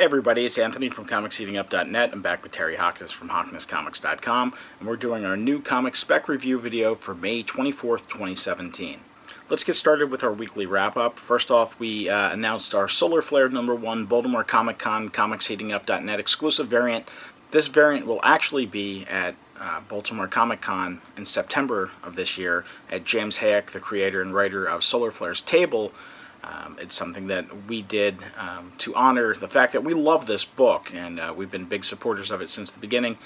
Hey everybody, it's Anthony from ComicsEatingUp.net. I'm back with Terry Hockness from HocknessComics.com, and we're doing our new comic spec review video for May 24th, 2017. Let's get started with our weekly wrap-up. First off, we announced our Solar Flare #1 Baltimore Comic Con ComicsEatingUp.net exclusive variant. This variant will actually be at Baltimore Comic Con in September of this year at James Hayek, the creator and writer of Solar Flare's table. It's something that we did to honor the fact that we love this book, and we've been big supporters of it since the beginning,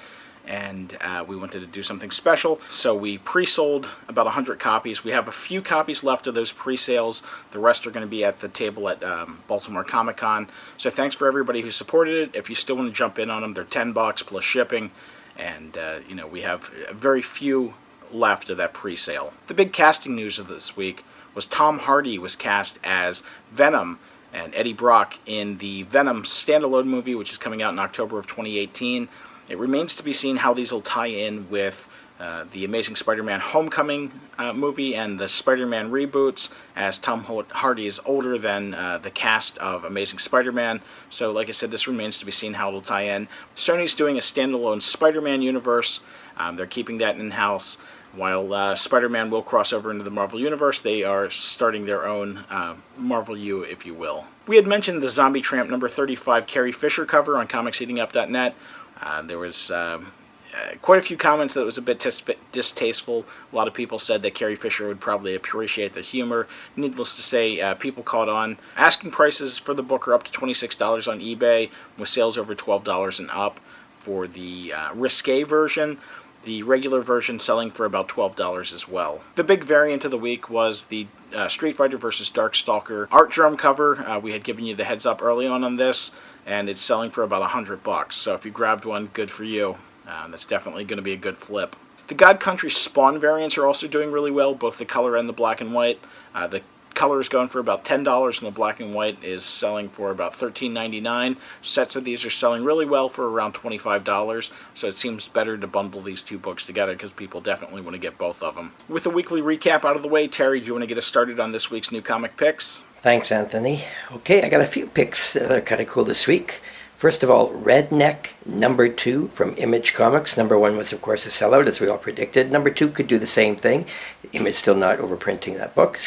and we wanted to do something special, so we pre-sold about 100 copies. We have a few copies left of those pre-sales. The rest are going to be at the table at Baltimore Comic Con. So thanks for everybody who supported it. If you still want to jump in on them, they're $10 plus shipping, and we have very few left of that pre-sale. The big casting news of this week was Tom Hardy was cast as Venom and Eddie Brock in the Venom standalone movie, which is coming out in October of 2018. It remains to be seen how these will tie in with the Amazing Spider-Man Homecoming movie and the Spider-Man reboots, as Tom Hardy is older than the cast of Amazing Spider-Man. So like I said, this remains to be seen how it will tie in. Sony's doing a standalone Spider-Man universe. They're keeping that in-house. While Spider-Man will cross over into the Marvel Universe, they are starting their own Marvel U, if you will. We had mentioned the Zombie Tramp #35 Carrie Fisher cover on ComicsEatingUp.net. There was quite a few comments that it was a bit distasteful. A lot of people said that Carrie Fisher would probably appreciate the humor. Needless to say, people caught on. Asking prices for the book are up to $26 on eBay, with sales over $12 and up for the risque version. The regular version selling for about $12 as well. The big variant of the week was the Street Fighter vs. Darkstalker art drum cover. We had given you the heads up early on this, and it's selling for about $100. So if you grabbed one, good for you. That's definitely going to be a good flip. The God Country Spawn variants are also doing really well, both the color and the black and white. The color is going for about $10, and the black and white is selling for about $13.99. Sets of these are selling really well for around $25, so it seems better to bundle these two books together because people definitely want to get both of them. With the weekly recap out of the way, Terry, do you want to get us started on this week's new comic picks? Thanks, Anthony. Okay, I got a few picks that are kind of cool this week. First of all, Redneck #2 from Image Comics. #1 was, of course, a sellout, as we all predicted. #2 could do the same thing. Image still not overprinting that book.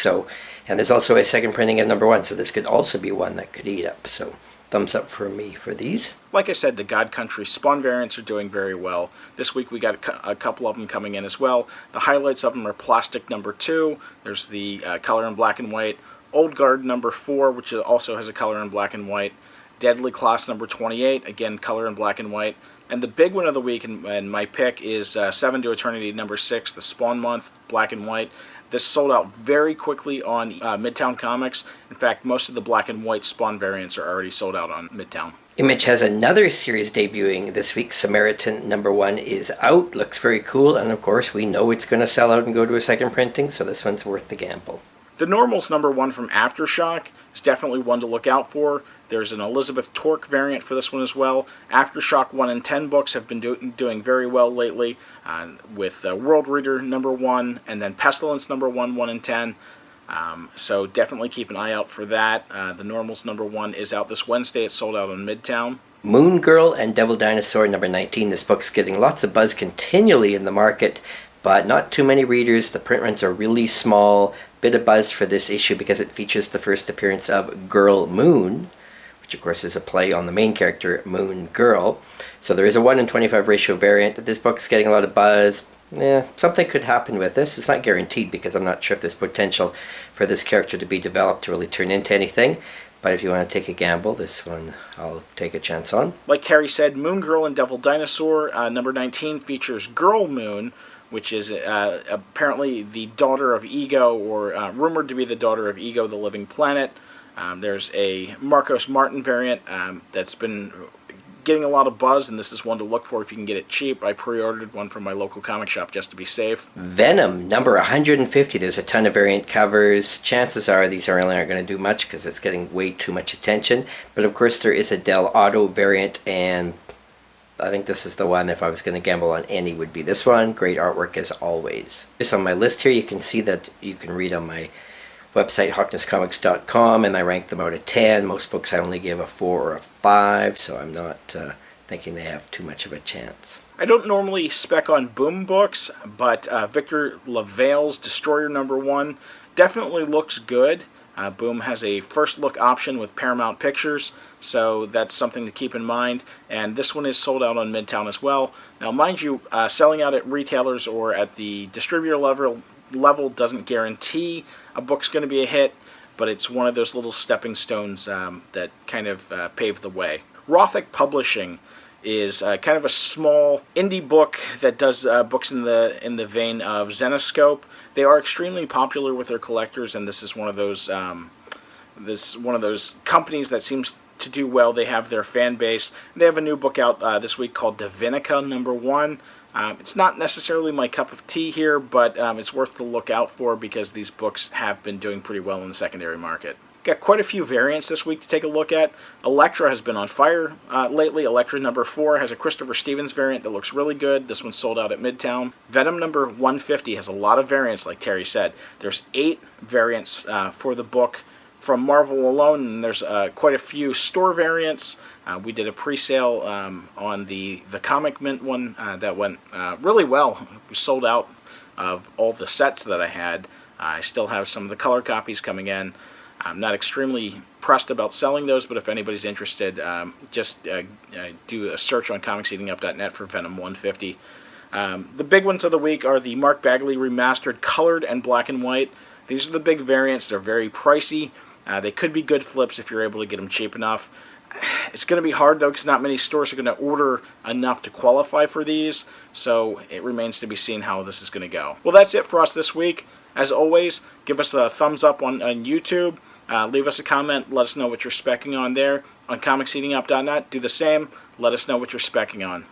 And there's also a second printing of #1, so this could also be one that could eat up. So thumbs up for me for these. Like I said, the God Country Spawn variants are doing very well. This week we got a couple of them coming in as well. The highlights of them are Plastic #2. There's the color in black and white. Old Guard #4, which also has a color in black and white. Deadly Class #28, again color in black and white. And the big one of the week, and my pick, is 7 to Eternity #6, the Spawn Month, black and white. This sold out very quickly on Midtown Comics. In fact, most of the black and white Spawn variants are already sold out on Midtown. Image has another series debuting this week. Samaritan #1 is out, looks very cool, and of course we know it's going to sell out and go to a second printing, so this one's worth the gamble. The Normals #1 from Aftershock is definitely one to look out for. There's an Elizabeth Torque variant for this one as well. Aftershock 1 and 10 books have been doing very well lately, with World Reader #1 and then Pestilence #1, 1 and 10. So definitely keep an eye out for that. The Normals #1 is out this Wednesday. It's sold out on Midtown. Moon Girl and Devil Dinosaur #19. This book's getting lots of buzz continually in the market, but not too many readers. The print runs are really small. Bit of buzz for this issue because it features the first appearance of Girl Moon, which of course is a play on the main character, Moon Girl. So there is a 1 in 25 ratio variant. This book's getting a lot of buzz. Something could happen with this. It's not guaranteed because I'm not sure if there's potential for this character to be developed to really turn into anything. But if you want to take a gamble, this one I'll take a chance on. Like Terry said, Moon Girl and Devil Dinosaur #19 features Girl Moon, which is apparently the daughter of Ego, or rumored to be the daughter of Ego, the Living Planet. There's a Marcos Martin variant that's been getting a lot of buzz, and this is one to look for if you can get it cheap. I pre-ordered one from my local comic shop just to be safe. Venom #150. There's a ton of variant covers. Chances are these really aren't going to do much because it's getting way too much attention. But of course there is a Del Auto variant, and I think this is the one, if I was going to gamble on any, would be this one. Great artwork as always. Just on my list here, you can see that you can read on my website HawknessComics.com, and I rank them out of 10. Most books I only give a 4 or a 5, so I'm not thinking they have too much of a chance. I don't normally spec on Boom books, but Victor LaValle's Destroyer #1 definitely looks good. Boom has a first look option with Paramount Pictures, so that's something to keep in mind. And this one is sold out on Midtown as well. Now, mind you, selling out at retailers or at the distributor level doesn't guarantee a book's going to be a hit, but it's one of those little stepping stones that kind of pave the way. Rothic Publishing is kind of a small indie book that does books in the vein of Zenoscope. They are extremely popular with their collectors, and this is one of those companies that seems to do well. They have their fan base. They have a new book out this week called Divinica #1. It's not necessarily my cup of tea here, but it's worth to look out for because these books have been doing pretty well in the secondary market. Got quite a few variants this week to take a look at. Elektra has been on fire lately. Elektra #4 has a Christopher Stevens variant that looks really good. This one's sold out at Midtown. Venom #150 has a lot of variants, like Terry said. There's 8 variants for the book from Marvel alone, and there's quite a few store variants. We did a pre-sale on the Comic Mint one that went really well. We sold out of all the sets that I had. I still have some of the color copies coming in. I'm not extremely pressed about selling those, but if anybody's interested, just do a search on comicseatingup.net for Venom 150. The big ones of the week are the Mark Bagley remastered colored and black and white. These are the big variants. They're very pricey. They could be good flips if you're able to get them cheap enough. It's going to be hard, though, because not many stores are going to order enough to qualify for these, so it remains to be seen how this is going to go. Well, that's it for us this week. As always, give us a thumbs up on YouTube. Leave us a comment. Let us know what you're specking on there. On comicseatingup.net, do the same. Let us know what you're specking on.